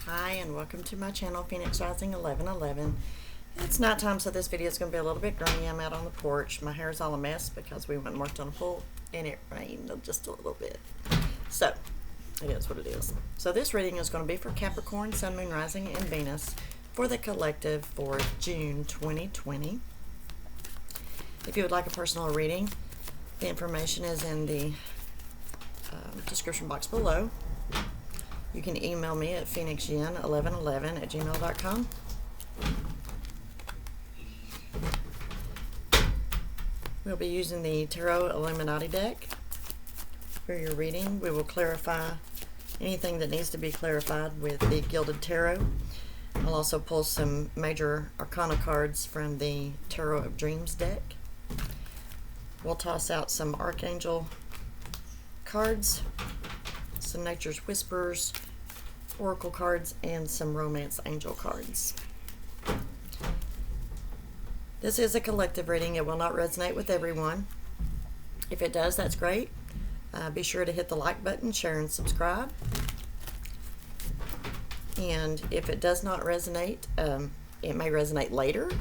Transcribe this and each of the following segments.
Hi and welcome to my channel, Phoenix Rising 1111. It's nighttime, so this video is going to be a little bit grainy. I'm out on the porch. My hair's all a mess because we went and worked on a pool and it rained just a little bit. So, it is what it is. So this reading is going to be for Capricorn, Sun, Moon, Rising, and Venus for the collective for June 2020. If you would like a personal reading, the information is in the description box below. You can email me at phoenixyin1111@gmail.com. We'll be using the Tarot Illuminati deck for your reading. We will clarify anything that needs to be clarified with the Gilded Tarot. I'll also pull some major arcana cards from the Tarot of Dreams deck. We'll toss out some Archangel cards, some Nature's Whispers oracle cards, and some Romance Angel cards. This is a collective reading. It will not resonate with everyone. If it does, that's great. Be sure to hit the like button, share, and subscribe. And if it does not resonate, it may resonate later.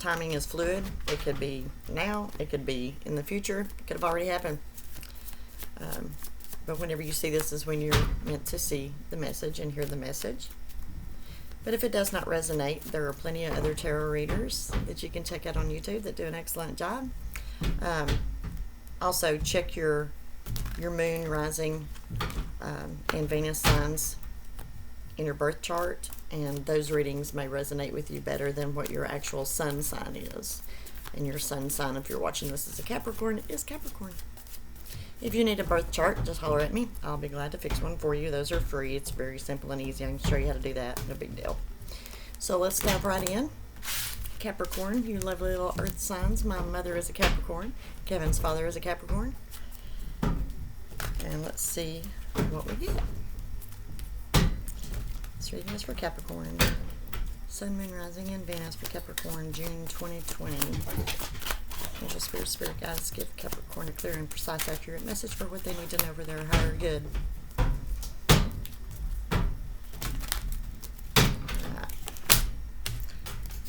Timing is fluid. It could be now, it could be in the future, it could have already happened. But whenever you see this is when you're meant to see the message and hear the message. But if it does not resonate, there are plenty of other tarot readers that you can check out on YouTube that do an excellent job. Also, check your moon, rising, and Venus signs in your birth chart, and those readings may resonate with you better than what your actual sun sign is. And your sun sign, if you're watching this as a Capricorn, is Capricorn. If you need a birth chart, just holler at me. I'll be glad to fix one for you. Those are free. It's very simple and easy. I can show you how to do that. No big deal. So let's dive right in. Capricorn, you lovely little earth signs. My mother is a Capricorn. Kevin's father is a Capricorn. And let's see what we get. This reading is for Capricorn. Sun, Moon, Rising, and Venus for Capricorn, June 2020. Angel Spirit Guides give Capricorn a clear and precise, accurate message for what they need to know for their higher good.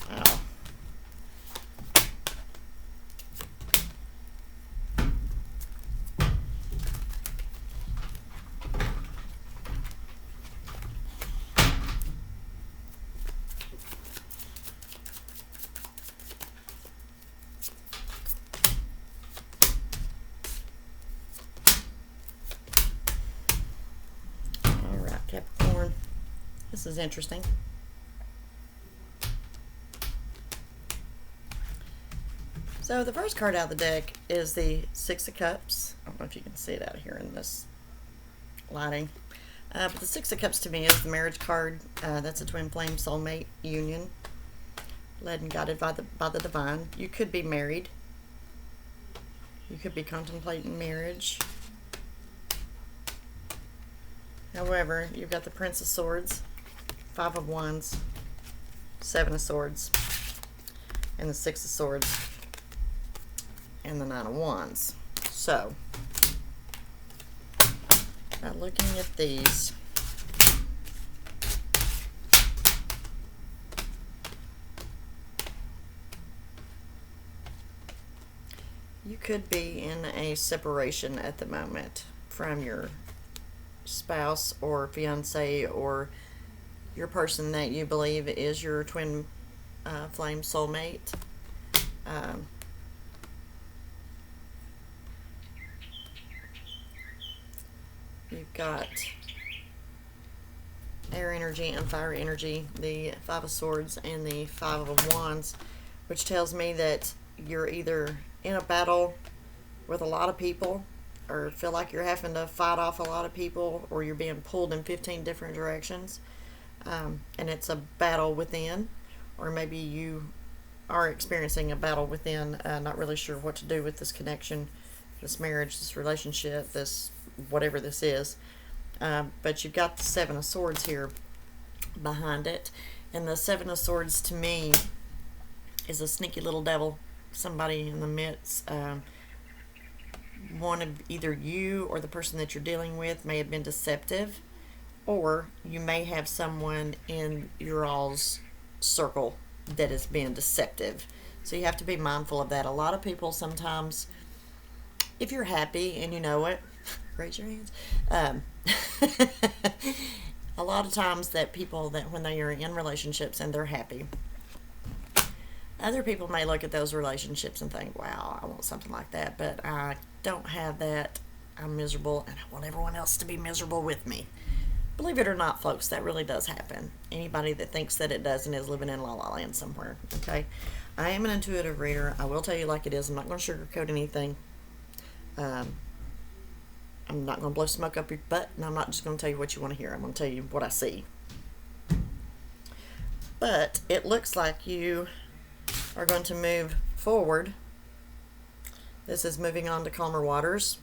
Oh. Capricorn. This is interesting. So the first card out of the deck is the Six of Cups. I don't know if you can see it out here in this lighting. But the Six of Cups to me is the marriage card. That's a twin flame soulmate union, led and guided by the divine. You could be married. You could be contemplating marriage. However, you've got the Prince of Swords, Five of Wands, Seven of Swords, and the Six of Swords, and the Nine of Wands. So, by looking at these, you could be in a separation at the moment from your spouse or fiance or your person that you believe is your twin flame soulmate. You've got air energy and fire energy, the Five of Swords and the Five of Wands, which tells me that you're either in a battle with a lot of people, or feel like you're having to fight off a lot of people, or you're being pulled in 15 different directions, and it's a battle within, or maybe you are experiencing a battle within, not really sure what to do with this connection, this marriage, this relationship, this whatever this is. But you've got the Seven of Swords here behind it, and the Seven of Swords to me is a sneaky little devil, somebody in the midst. One of either you or the person that you're dealing with may have been deceptive or you may have someone in your all's circle that is being deceptive. So you have to be mindful of that. A lot of people sometimes, if you're happy and you know it, raise your hands. A lot of times that people that when they are in relationships and they're happy, other people may look at those relationships and think, wow, I want something like that, but I don't have that. I'm miserable and I want everyone else to be miserable with me. Believe it or not, folks, that really does happen. Anybody that thinks that it doesn't is living in la la land somewhere, okay? I am an intuitive reader. I will tell you like it is. I'm not going to sugarcoat anything. I'm not going to blow smoke up your butt, and I'm not just going to tell you what you want to hear. I'm going to tell you what I see. But it looks like you are going to move forward. This is moving on to calmer waters,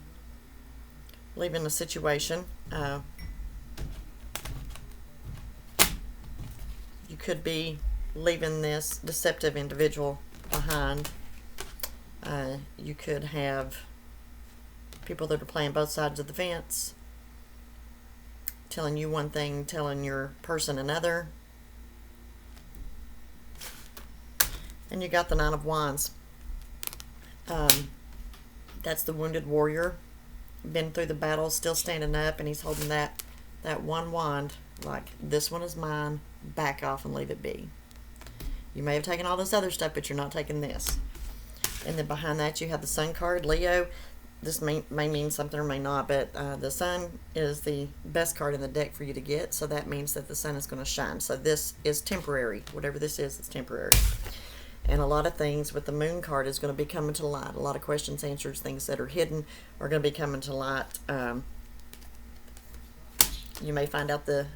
leaving the situation. You could be leaving this deceptive individual behind. You could have people that are playing both sides of the fence, telling you one thing, telling your person another. And you got the Nine of Wands. That's the wounded warrior, been through the battle, still standing up, and he's holding that one wand like, this one is mine, back off and leave it be. You may have taken all this other stuff, but you're not taking this. And then behind that you have the Sun card. Leo, this may mean something or may not, but the Sun is the best card in the deck for you to get, so that means that the sun is going to shine. So this is temporary. Whatever this is, it's temporary. And a lot of things with the Moon card is going to be coming to light. A lot of questions, answers, things that are hidden are going to be coming to light. You may find out the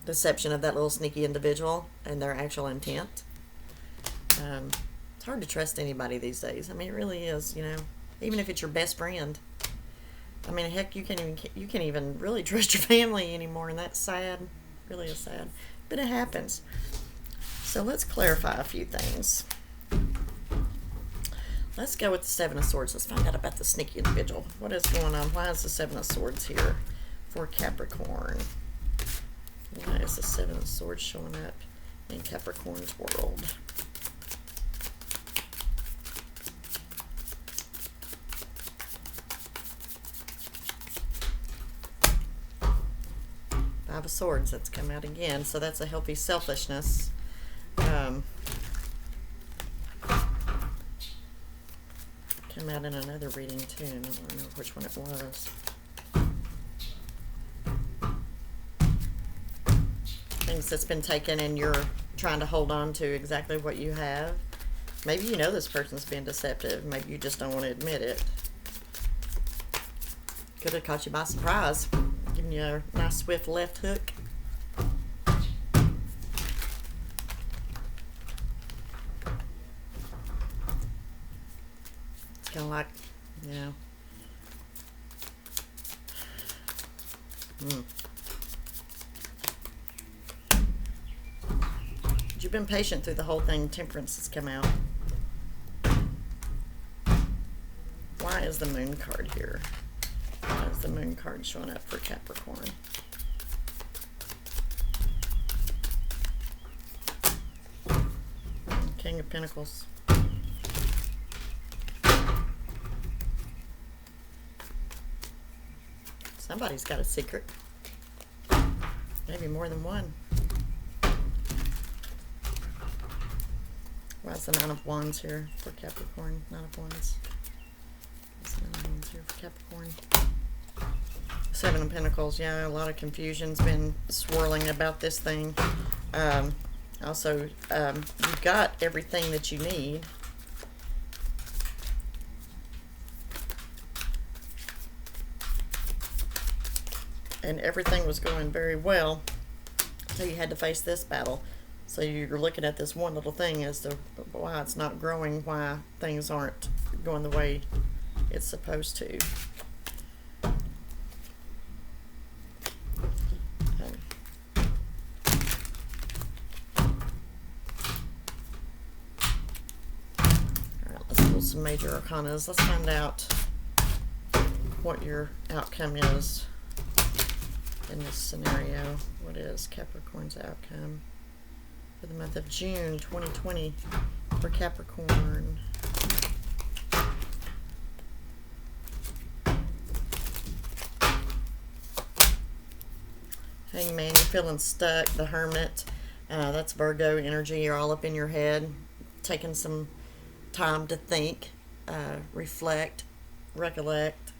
deception of that little sneaky individual and their actual intent. It's hard to trust anybody these days. I mean, it really is, you know. Even if it's your best friend. I mean, heck, you can't even really trust your family anymore, and that's sad. Really is sad. But it happens. So let's clarify a few things. Let's go with the Seven of Swords. Let's find out about the sneaky individual. What is going on? Why is the Seven of Swords here for Capricorn? Why is the Seven of Swords showing up in Capricorn's world? Five of Swords, that's come out again. So that's a healthy selfishness. Came out in another reading too. I don't remember which one it was. Things that's been taken and you're trying to hold on to exactly what you have. Maybe you know this person's being deceptive. Maybe you just don't want to admit it. Could have caught you by surprise. Giving you a nice swift left hook. It's kind of like, you know. You've been patient through the whole thing. Temperance has come out. Why is the Moon card here? Why is the Moon card showing up for Capricorn? King of Pentacles. Somebody's got a secret. Maybe more than one. Why is the Nine of Wands here for Capricorn? Nine of Wands. What's the Nine of Wands here for Capricorn? Seven of Pentacles. Yeah, a lot of confusion's been swirling about this thing. Also, you've got everything that you need. And everything was going very well. So you had to face this battle. So you're looking at this one little thing as to why it's not growing, why things aren't going the way it's supposed to. Alright, let's pull some major arcanas. Let's find out what your outcome is in this scenario. What is Capricorn's outcome for the month of June 2020 for Capricorn? Hangman, you're feeling stuck. The Hermit, that's Virgo energy. You're all up in your head, taking some time to think, reflect, recollect,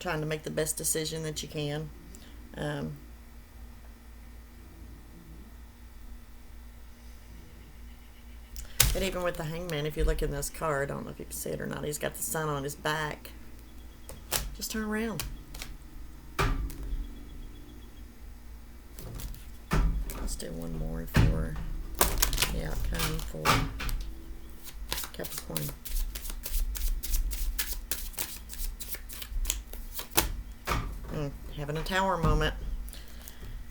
trying to make the best decision that you can. And even with the Hangman, if you look in this card, I don't know if you can see it or not, he's got the sun on his back. Just turn around. Let's do one more for the outcome for Capricorn. Having a tower moment.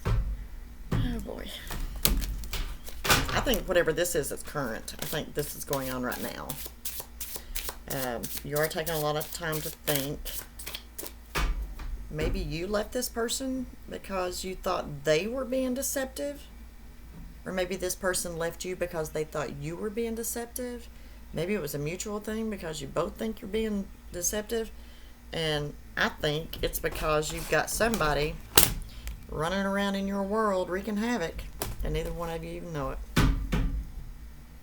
Oh boy. I think whatever this is current. I think this is going on right now. You are taking a lot of time to think. Maybe you left this person because you thought they were being deceptive. Or maybe this person left you because they thought you were being deceptive. Maybe it was a mutual thing because you both think you're being deceptive. And I think it's because you've got somebody running around in your world wreaking havoc, and neither one of you even know it.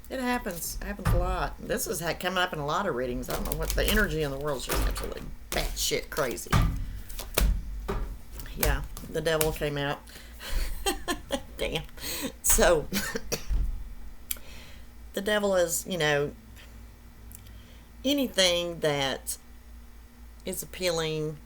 It happens. It happens a lot. This is coming up in a lot of readings. I don't know what the energy in the world is, just absolutely batshit crazy. Yeah, the devil came out. Damn. So, the devil is, you know, anything that is appealing,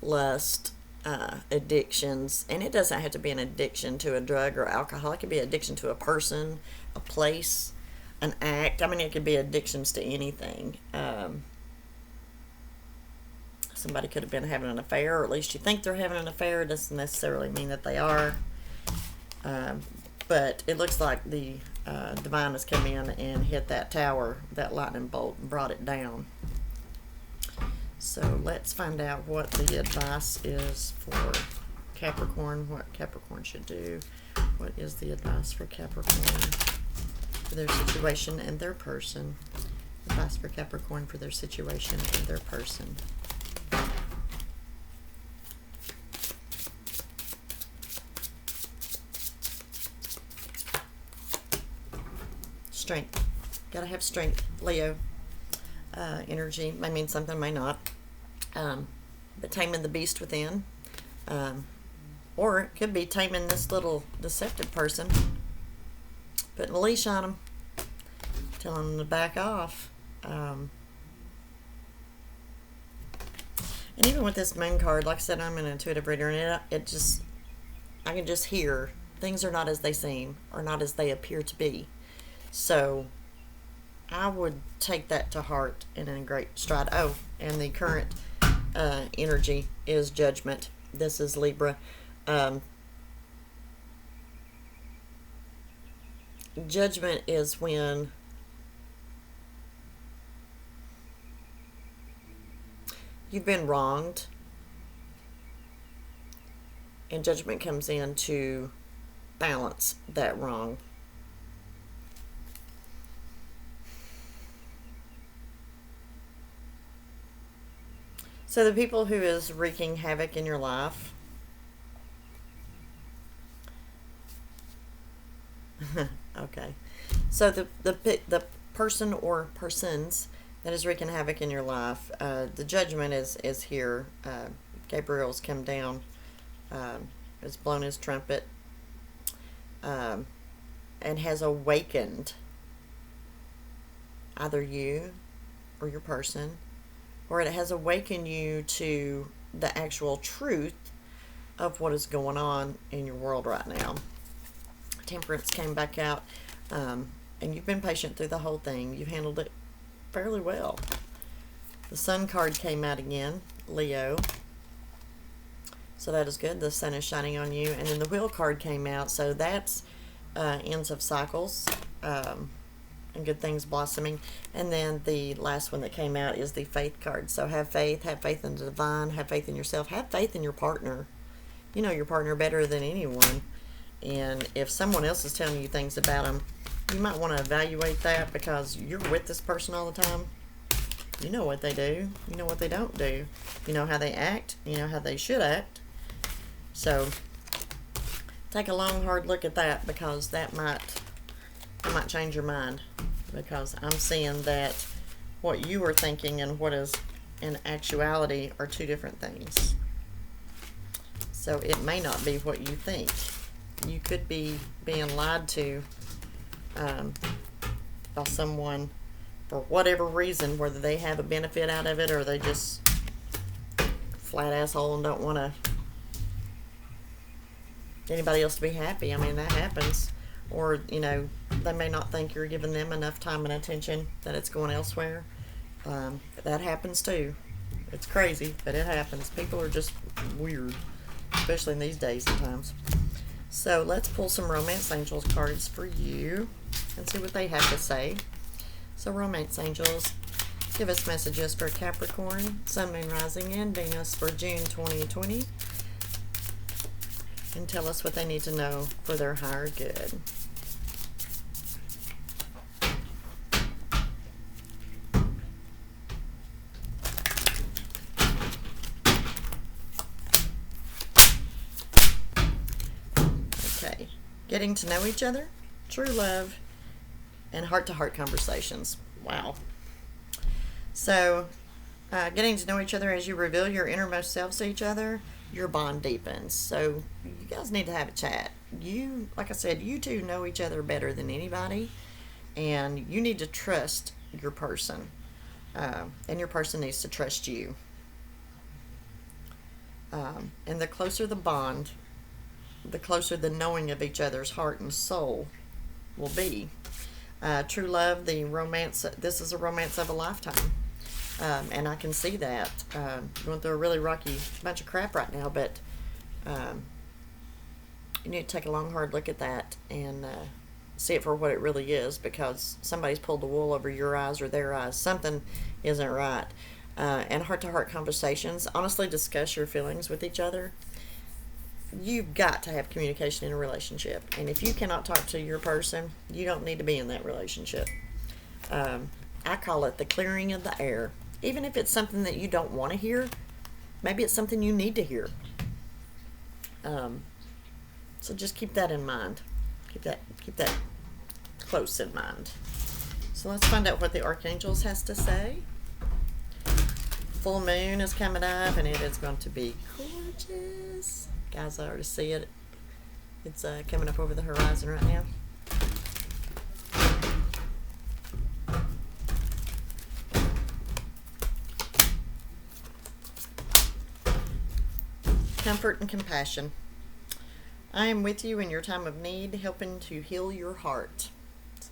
lust, addictions, and it doesn't have to be an addiction to a drug or alcohol. It could be addiction to a person, a place, an act. I mean, it could be addictions to anything. Somebody could have been having an affair, or at least you think they're having an affair. It doesn't necessarily mean that they are. But it looks like the divine has come in and hit that tower, that lightning bolt, and brought it down. So let's find out what the advice is for Capricorn, what Capricorn should do. What is the advice for Capricorn for their situation and their person? Advice for Capricorn for their situation and their person. Strength. Gotta have strength. Leo energy may mean something, may not. But taming the beast within. Or it could be taming this little deceptive person. Putting a leash on them. Telling them to back off. And even with this moon card, like I said, I'm an intuitive reader, and I can just hear things are not as they seem, or not as they appear to be. So I would take that to heart and in a great stride. Oh, and the current energy is judgment. This is Libra. Judgment is when you've been wronged, and judgment comes in to balance that wrong. So the people who is wreaking havoc in your life, okay. So the person or persons that is wreaking havoc in your life, the judgment is here. Gabriel's come down, has blown his trumpet, and has awakened either you or your person, or it has awakened you to the actual truth of what is going on in your world right now. Temperance came back out, and you've been patient through the whole thing. You've handled it fairly well. The Sun card came out again, Leo. So that is good. The sun is shining on you. And then the Wheel card came out. So that's ends of cycles. and good things blossoming. And then the last one that came out is the faith card. So have faith in the divine, have faith in yourself, have faith in your partner. You know your partner better than anyone. And if someone else is telling you things about them, you might want to evaluate that, because you're with this person all the time. You know what they do. You know what they don't do. You know how they act. You know how they should act. So take a long, hard look at that, because that might change your mind. Because I'm seeing that what you are thinking and what is in actuality are two different things. So it may not be what you think. You could be being lied to by someone for whatever reason, whether they have a benefit out of it or they just flat asshole and don't want anybody else to be happy. I mean, that happens. Or, you know, they may not think you're giving them enough time and attention, that it's going elsewhere. That happens too. It's crazy, but it happens. People are just weird, especially in these days sometimes. So let's pull some Romance Angels cards for you and see what they have to say. So Romance Angels, give us messages for Capricorn, Sun, Moon, Rising, and Venus for June 2020. And tell us what they need to know for their higher good. Okay, getting to know each other, true love, and heart-to-heart conversations. Wow. So, getting to know each other, as you reveal your innermost selves to each other, your bond deepens. So you guys need to have a chat. You, like I said, you two know each other better than anybody, and you need to trust your person, and your person needs to trust you. And the closer the bond, the closer the knowing of each other's heart and soul will be. True love, the romance, this is a romance of a lifetime. And I can see that. Going through a really rocky bunch of crap right now, but you need to take a long, hard look at that and see it for what it really is, because somebody's pulled the wool over your eyes or their eyes. Something isn't right. And heart-to-heart conversations. Honestly, discuss your feelings with each other. You've got to have communication in a relationship. And if you cannot talk to your person, you don't need to be in that relationship. I call it the clearing of the air. Even if it's something that you don't want to hear, maybe it's something you need to hear. So just keep that in mind. Keep that close in mind. So let's find out what the Archangels has to say. Full moon is coming up, and it is going to be gorgeous. Guys, I already see it. It's coming up over the horizon right now. Comfort and compassion. I am with you in your time of need, helping to heal your heart.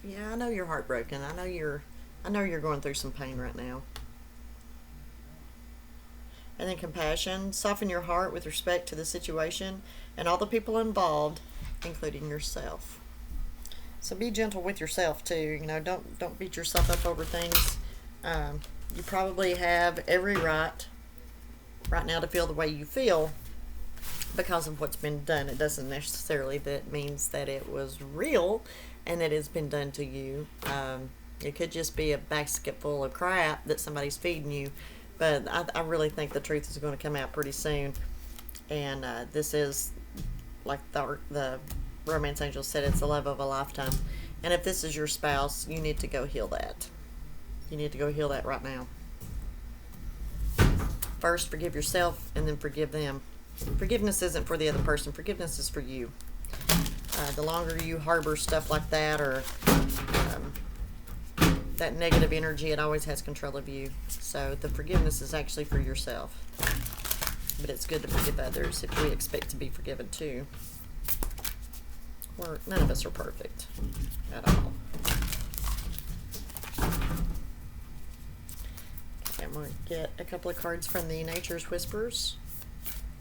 Yeah, I know you're heartbroken. I know you're going through some pain right now. And then compassion. Soften your heart with respect to the situation and all the people involved, including yourself. So be gentle with yourself too. You know, don't beat yourself up over things. You probably have every right now to feel the way you feel, because of what's been done. It doesn't necessarily that means that it was real and that it's been done to you. It could just be a basket full of crap that somebody's feeding you, but I really think the truth is going to come out pretty soon. And this is, like the Romance Angel said, it's the love of a lifetime. And if this is your spouse, you need to go heal that. You need to go heal that right now. First, forgive yourself, and then forgive them. Forgiveness isn't for the other person. Forgiveness is for you. The longer you harbor stuff like that, or that negative energy, it always has control of you. So the forgiveness is actually for yourself. But it's good to forgive others if we expect to be forgiven too. None of us are perfect at all. Okay, I'm going to get a couple of cards from the Nature's Whispers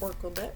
Oracle deck.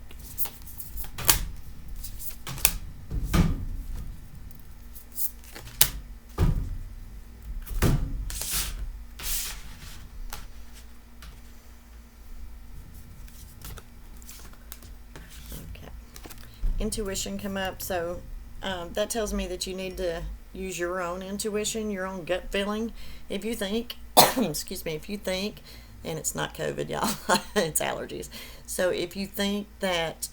intuition come up. So that tells me that you need to use your own intuition, your own gut feeling. If you think, excuse me, if you think, and it's not COVID, y'all, it's allergies. So if you think that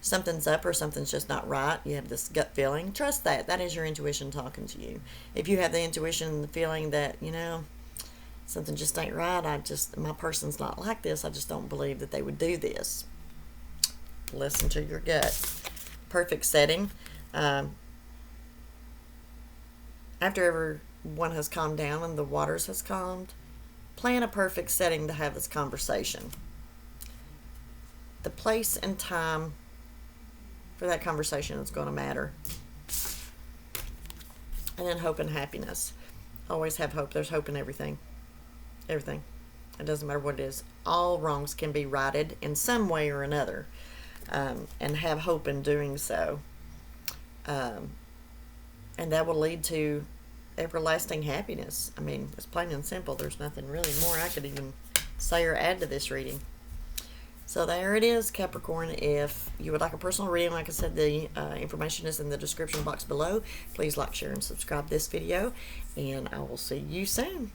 something's up or something's just not right, you have this gut feeling, trust that. That is your intuition talking to you. If you have the intuition and the feeling that, something just ain't right, my person's not like this, I just don't believe that they would do this. Listen to your gut. Perfect setting. After everyone has calmed down and the waters has calmed, plan a perfect setting to have this conversation. The place and time for that conversation is going to matter. And then hope and happiness. Always have hope. There's hope in everything. Everything. It doesn't matter what it is. All wrongs can be righted in some way or another. And have hope in doing so. And that will lead to everlasting happiness. I mean, it's plain and simple. There's nothing really more I could even say or add to this reading. So there it is, Capricorn. If you would like a personal reading, like I said, the information is in the description box below. Please like, share, and subscribe this video. And I will see you soon.